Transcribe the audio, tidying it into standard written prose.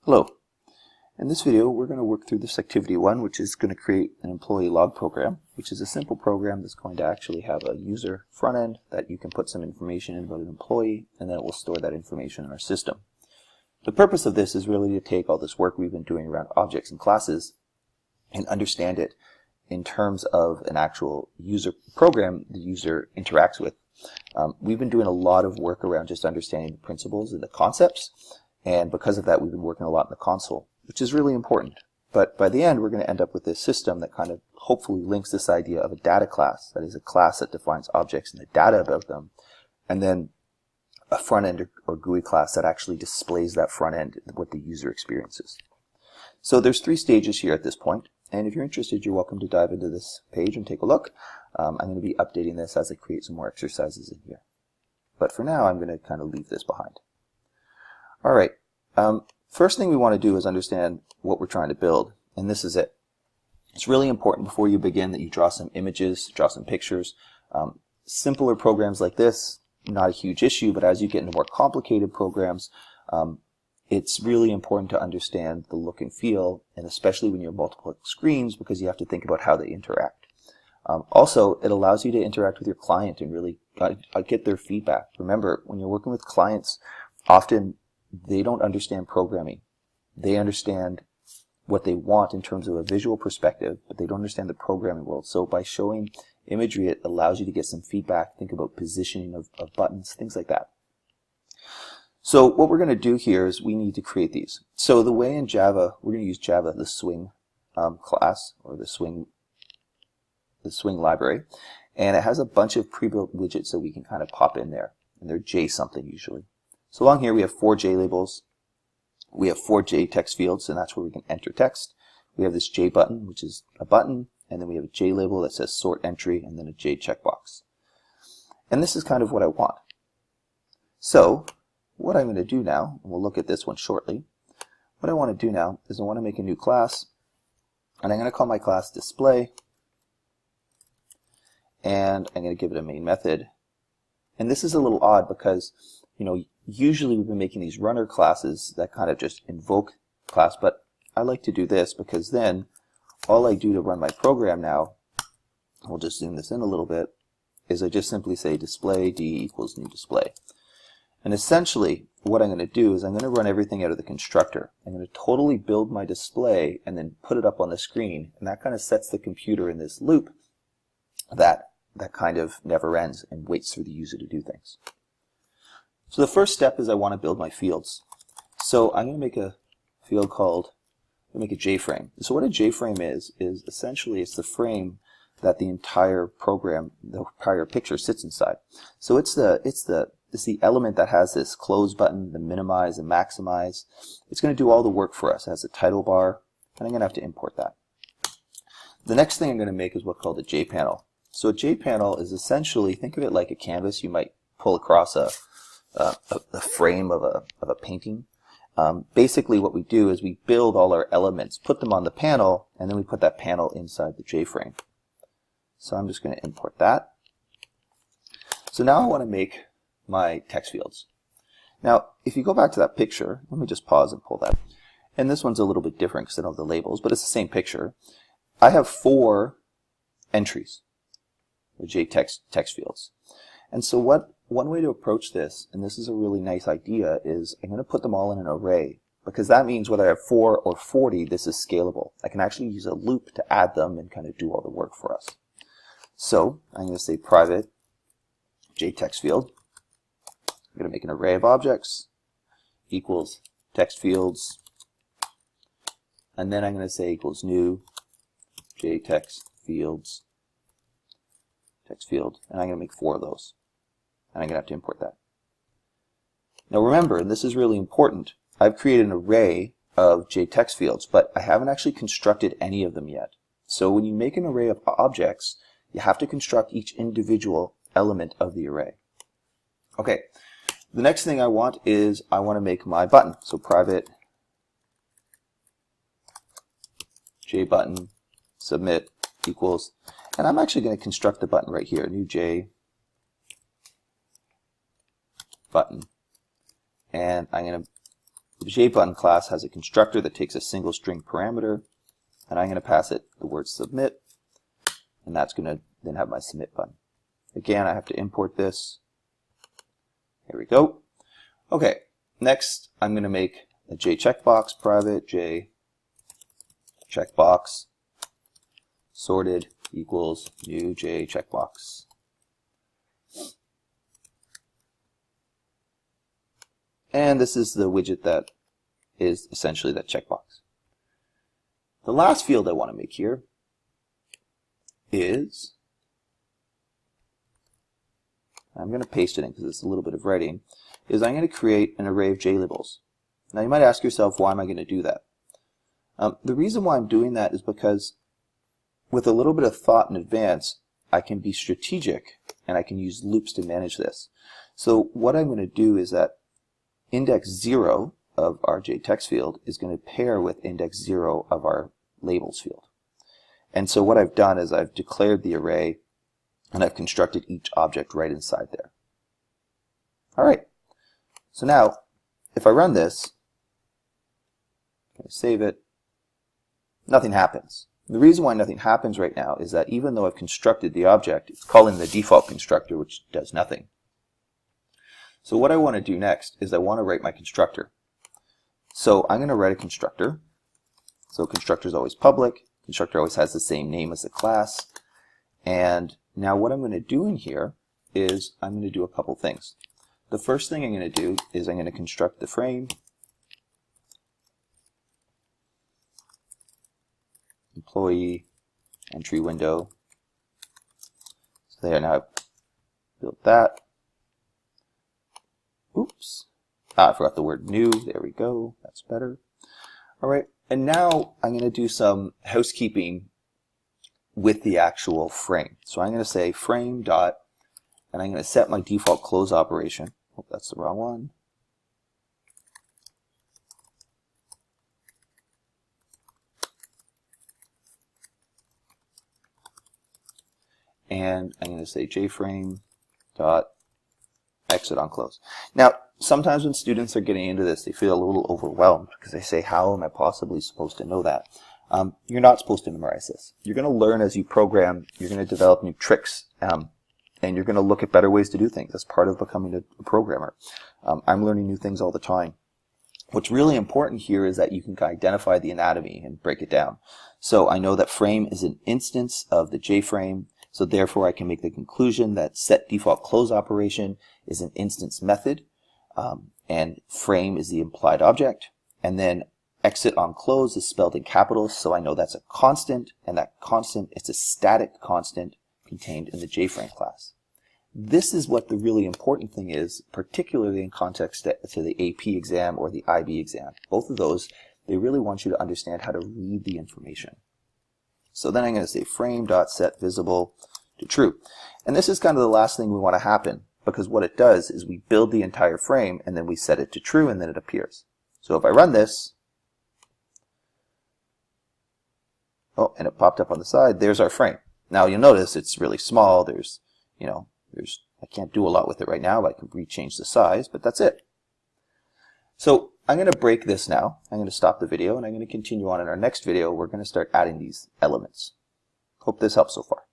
Hello. In this video, we're going to work through this activity one, which is going to create an employee log program, which is a simple program that's going to actually have a user front end that you can put some information in about an employee, and then it will store that information in our system. The purpose of this is really to take all this work we've been doing around objects and classes and understand it in terms of an actual user program the user interacts with. We've been doing a lot of work around just understanding the principles and the concepts, and because of that, we've been working a lot in the console, which is really important. But by the end, we're going to end up with this system that kind of hopefully links this idea of a data class, that is a class that defines objects and the data about them, and then a front end or GUI class that actually displays that front end, what the user experiences. So there's 3 stages here at this point, and if you're interested, you're welcome to dive into this page and take a look. I'm going to be updating this as I create some more exercises in here. But for now, I'm going to kind of leave this behind. All right. First thing we want to do is understand what we're trying to build, and this is it. It's really important before you begin that you draw some images, draw some pictures. Simpler programs like this, not a huge issue, but as you get into more complicated programs, it's really important to understand the look and feel, and especially when you have multiple screens, because you have to think about how they interact. Also, it allows you to interact with your client and really get their feedback. Remember, when you're working with clients, often they don't understand programming. They understand what they want in terms of a visual perspective, but they don't understand the programming world. So by showing imagery, it allows you to get some feedback, think about positioning of buttons, things like that. So what we're going to do here is we need to create these. So the way in Java, we're going to use Java, the swing class, or the swing library, and it has a bunch of pre-built widgets that we can kind of pop in there, and they're J something usually. So along here we have 4 J labels, we have 4 J text fields, and that's where we can enter text. We have this J button, which is a button, and then we have a J label that says sort entry, and then a J checkbox. And this is kind of what I want. So what I'm going to do now, and we'll look at this one shortly, what I want to do now is I want to make a new class, and I'm going to call my class display, and I'm going to give it a main method. And this is a little odd because, you know, usually we've been making these runner classes that kind of just invoke class, but I like to do this because then all I do to run my program now, we'll just zoom this in a little bit, is I just simply say display d equals new display. And essentially what I'm going to do is I'm going to run everything out of the constructor. I'm going to totally build my display and then put it up on the screen, and that kind of sets the computer in this loop that kind of never ends and waits for the user to do things. So the first step is I want to build my fields. So I'm going to make a field called, I'm going to make a JFrame. So what a JFrame is essentially it's the frame that the entire program, the entire picture sits inside. So it's the element that has this close button, the minimize and maximize. It's going to do all the work for us. It has a title bar, and I'm going to have to import that. The next thing I'm going to make is what's called a JPanel. So a JPanel is essentially, think of it like a canvas you might pull across a frame of a painting. Basically what we do is we build all our elements, put them on the panel, and then we put that panel inside the JFrame. So I'm just going to import that. So now I want to make my text fields. Now if you go back to that picture, let me just pause and pull that. And this one's a little bit different because I don't have the labels, but it's the same picture. I have 4 entries, or JText text fields. And so one way to approach this, and this is a really nice idea, is I'm going to put them all in an array, because that means whether I have 4 or 40, this is scalable. I can actually use a loop to add them and kind of do all the work for us. So I'm going to say private JText field. I'm going to make an array of objects equals text fields, and then I'm going to say equals new JText fields text field, and I'm going to make 4 of those. And I'm going to have to import that. Now remember, and this is really important, I've created an array of JText fields, but I haven't actually constructed any of them yet. So when you make an array of objects, you have to construct each individual element of the array. Okay, the next thing I want is I want to make my button. So private JButton submit equals, and I'm actually going to construct the button right here, new J button, and I'm going to The JButton class has a constructor that takes a single string parameter, and I'm going to pass it the word submit, and that's going to then have my submit button. Again, I have to import this. Here we go. Okay, next I'm going to make a JCheckbox private JCheckbox sorted equals new JCheckbox. And this is the widget that is essentially that checkbox. The last field I want to make here is, I'm going to paste it in because it's a little bit of writing, is I'm going to create an array of JLabels. Now you might ask yourself, why am I going to do that? The reason why I'm doing that is because with a little bit of thought in advance, I can be strategic and I can use loops to manage this. So what I'm going to do is that index 0 of our JText field is going to pair with index 0 of our labels field. And so what I've done is I've declared the array and I've constructed each object right inside there. Alright, so now if I run this, I save it, nothing happens. The reason why nothing happens right now is that even though I've constructed the object, it's calling the default constructor, which does nothing. So what I want to do next is I want to write my constructor. So I'm going to write a constructor. So constructor is always public. Constructor always has the same name as the class. And now what I'm going to do in here is I'm going to do a couple things. The first thing I'm going to do is I'm going to construct the frame, employee, entry window. So there, now I've built that. Oops. I forgot the word new. There we go. That's better. All right. And now I'm going to do some housekeeping with the actual frame. So I'm going to say frame dot, and I'm going to set my default close operation. Oh, that's the wrong one. And I'm going to say jframe dot exit on close. Now, sometimes when students are getting into this, they feel a little overwhelmed because they say, how am I possibly supposed to know that? You're not supposed to memorize this. You're going to learn as you program. You're going to develop new tricks, and you're going to look at better ways to do things. That's part of becoming a programmer. I'm learning new things all the time. What's really important here is that you can identify the anatomy and break it down. So I know that frame is an instance of the JFrame. So therefore, I can make the conclusion that set default close operation is an instance method, and frame is the implied object. And then exit on close is spelled in capitals, so I know that's a constant, and that constant is a static constant contained in the JFrame class. This is what the really important thing is, particularly in context to the AP exam or the IB exam. Both of those, they really want you to understand how to read the information. So then I'm going to say frame.set visible to true. And this is kind of the last thing we want to happen, because what it does is we build the entire frame and then we set it to true and then it appears. So if I run this, oh, and it popped up on the side, there's our frame. Now you'll notice it's really small. I can't do a lot with it right now, but I can rechange the size, but that's it. So I'm going to break this now. I'm going to stop the video and I'm going to continue on in our next video. We're going to start adding these elements. Hope this helps so far.